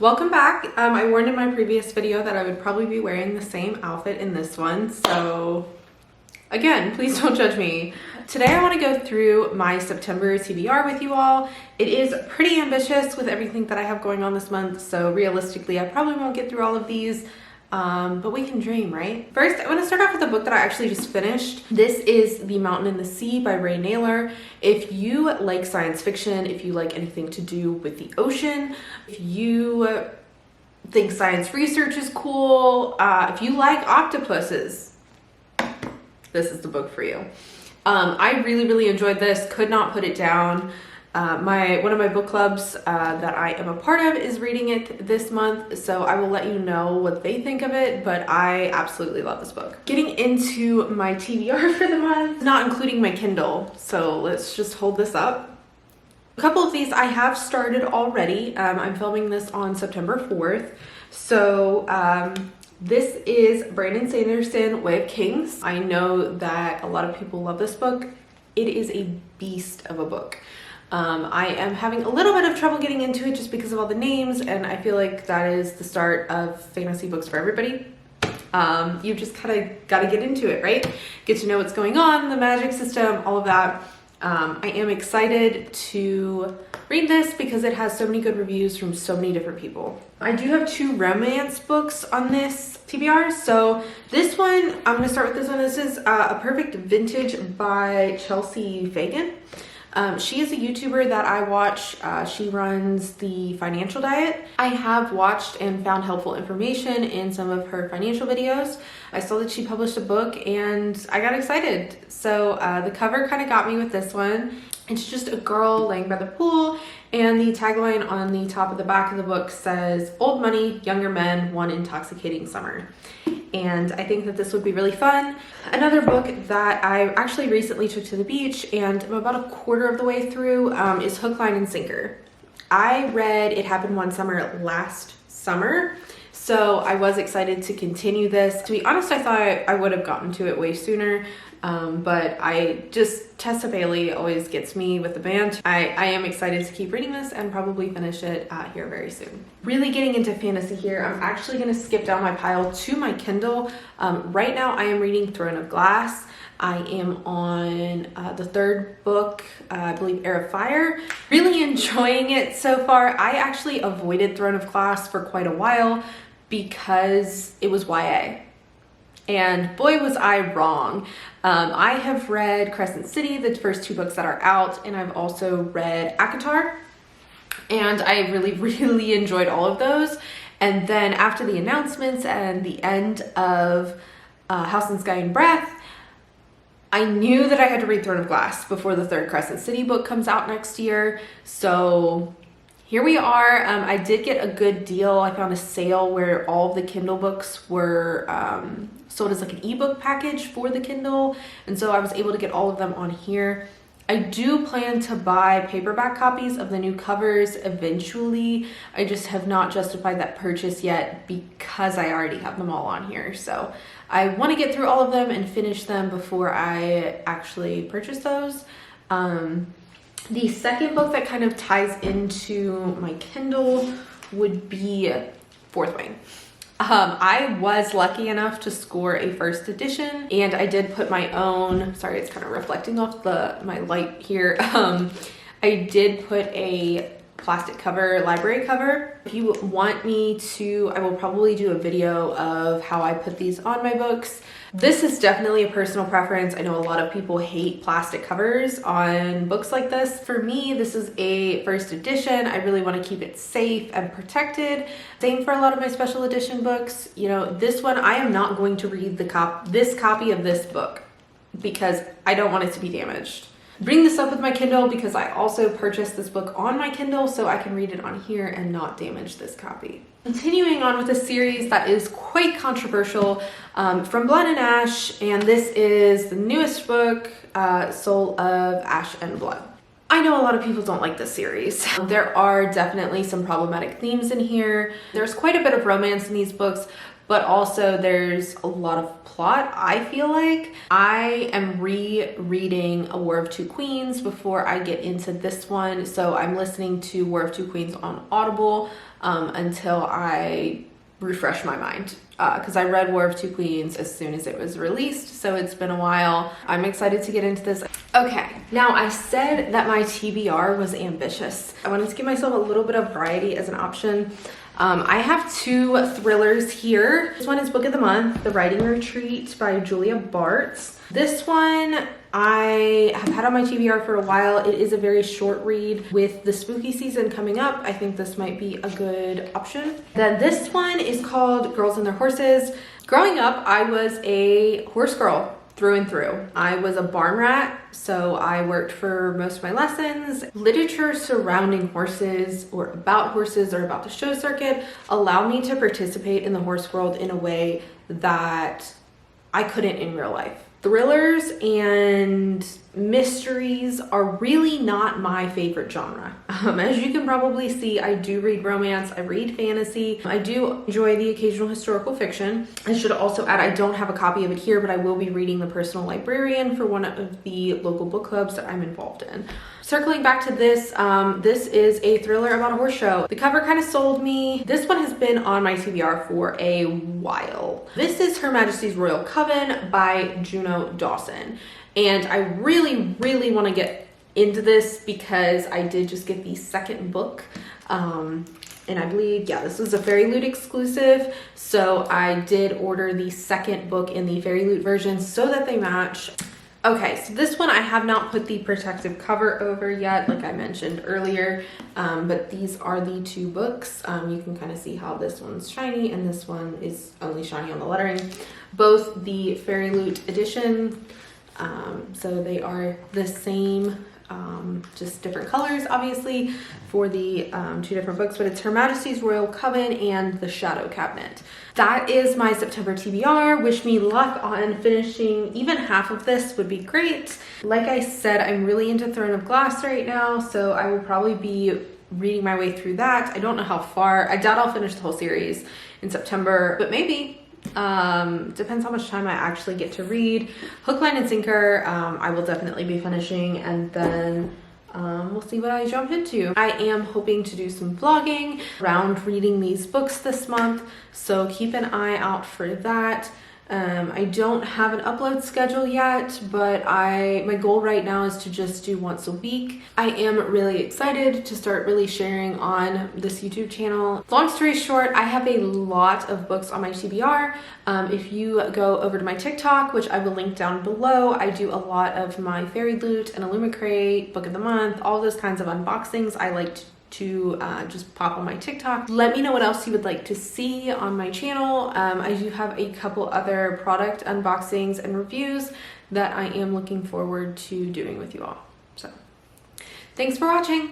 Welcome back. I warned in my previous video that I would probably be wearing the same outfit in this one, so again, please don't judge me. Today I want to go through my September TBR with you all. It is pretty ambitious with everything that I have going on this month, so realistically I probably won't get through all of these, but we can dream, right? First, I want to start off with a book that I actually just finished. This is The Mountain and the Sea by Ray Naylor. If you like science fiction, if you like anything to do with the ocean, if you think science research is cool, if you like octopuses, this is the book for you. I really enjoyed this, could not put it down. One of my book clubs that I am a part of is reading it this month, so I will let you know what they think of it, but I absolutely love this book. Getting into my TBR for the month, not including my Kindle, so let's just hold this up. A couple of these I have started already. I'm filming this on September 4th, so this is Brandon Sanderson, Way of Kings. I know that a lot of people love this book. It is a beast of a book. I am having a little bit of trouble getting into it just because of all the names, and I feel like that is the start of fantasy books for everybody. You just kind of got to get into it, right? Get to know what's going on, the magic system, all of that. I am excited to read this because it has so many good reviews from so many different people. I do have two romance books on this TBR. So this one, I'm going to start with this one. This is A Perfect Vintage by Chelsea Fagan. She is a YouTuber that I watch. She runs the Financial Diet. I have watched and found helpful information in some of her financial videos. I saw that she published a book and I got excited. So the cover kind of got me with this one. It's just a girl laying by the pool, and the tagline on the top of the back of the book says, "Old money, younger men, one intoxicating summer." And I think that this would be really fun. Another book that I actually recently took to the beach and I'm about a quarter of the way through is Hook, Line, and Sinker. I read It Happened One Summer last summer, so I was excited to continue this. To be honest, I thought I would have gotten to it way sooner, but Tessa Bailey always gets me with the band. I am excited to keep reading this and probably finish it here very soon. Really getting into fantasy here, I'm actually going to skip down my pile to my Kindle. Right now I am reading Throne of Glass. I am on the third book, I believe Heir of Fire. Really enjoying it so far. I actually avoided Throne of Glass for quite a while because it was YA. And boy, was I wrong. I have read Crescent City, the first two books that are out, and I've also read ACOTAR. And I really enjoyed all of those. And then after the announcements and the end of House and Sky and Breath, I knew that I had to read Throne of Glass before the third Crescent City book comes out next year. So here we are. I did get a good deal. I found a sale where all of the Kindle books were sold as like an ebook package for the Kindle, and so I was able to get all of them on here. I do plan to buy paperback copies of the new covers eventually. I just have not justified that purchase yet because I already have them all on here. So I want to get through all of them and finish them before I actually purchase those. The second book that kind of ties into my Kindle would be Fourth Wing. I was lucky enough to score a first edition, and I did put my own, sorry, it's kind of reflecting off my light here. I did put a plastic cover, library cover. If you want me to, I will probably do a video of how I put these on my books. This is definitely a personal preference. I know a lot of people hate plastic covers on books like this. For me, this is a first edition. I really want to keep it safe and protected. Same for a lot of my special edition books. You know, this one, I am not going to read this copy of this book because I don't want it to be damaged. Bring this up with my Kindle because I also purchased this book on my Kindle so I can read it on here and not damage this copy. Continuing on with a series that is quite controversial, From Blood and Ash, and this is the newest book, Soul of Ash and Blood. I know a lot of people don't like this series. There are definitely some problematic themes in here. There's quite a bit of romance in these books, but also there's a lot of plot, I feel like. I am rereading A War of Two Queens before I get into this one, so I'm listening to War of Two Queens on Audible. until I refresh my mind, because I read War of Two Queens as soon as it was released, so it's been a while. I'm excited to get into this. Okay, now I said that my TBR was ambitious. I wanted to give myself a little bit of variety as an option. I have two thrillers here. This one is Book of the Month, The Writing Retreat by Julia Bartz. This one I have had on my TBR for a while. It is a very short read. With the spooky season coming up, I think this might be a good option. Then this one is called Girls and Their Horses. Growing up, I was a horse girl through and through. I was a barn rat, so I worked for most of my lessons. Literature surrounding horses or about the show circuit allowed me to participate in the horse world in a way that I couldn't in real life. Thrillers and mysteries are really not my favorite genre. As you can probably see, I do read romance, I read fantasy, I do enjoy the occasional historical fiction. I should also add, I don't have a copy of it here, but I will be reading The Personal Librarian for one of the local book clubs that I'm involved in. Circling back to this, this is a thriller about a horse show. The cover kind of sold me. This one has been on my TBR for a while. This is Her Majesty's Royal Coven by Juno Dawson. And I really, really want to get into this because I did just get the second book. And I believe, yeah, this was a Fairy Loot exclusive. So I did order the second book in the Fairy Loot version so that they match. Okay, so this one I have not put the protective cover over yet, like I mentioned earlier, but these are the two books. You can kind of see how this one's shiny and this one is only shiny on the lettering. Both the Fairy Loot edition, so they are the same, just different colors, obviously, for the two different books, but it's Her Majesty's Royal Coven and The Shadow Cabinet. That is my September TBR. Wish me luck on finishing even half of this would be great. Like I said, I'm really into Throne of Glass right now, so I will probably be reading my way through that. I don't know how far. I doubt I'll finish the whole series in September, but maybe. Depends how much time I actually get to read. Hook, Line, and Sinker, I will definitely be finishing, and then we'll see what I jump into. I am hoping to do some vlogging around reading these books this month, so keep an eye out for that. I don't have an upload schedule yet, but my goal right now is to just do once a week. I am really excited to start really sharing on this YouTube channel. Long story short, I have a lot of books on my TBR. If you go over to my TikTok, which I will link down below, I do a lot of my Fairy Loot and Illumicrate, Book of the Month, all those kinds of unboxings. I like to just pop on my TikTok. Let me know what else you would like to see on my channel. I do have a couple other product unboxings and reviews that I am looking forward to doing with you all. So thanks for watching.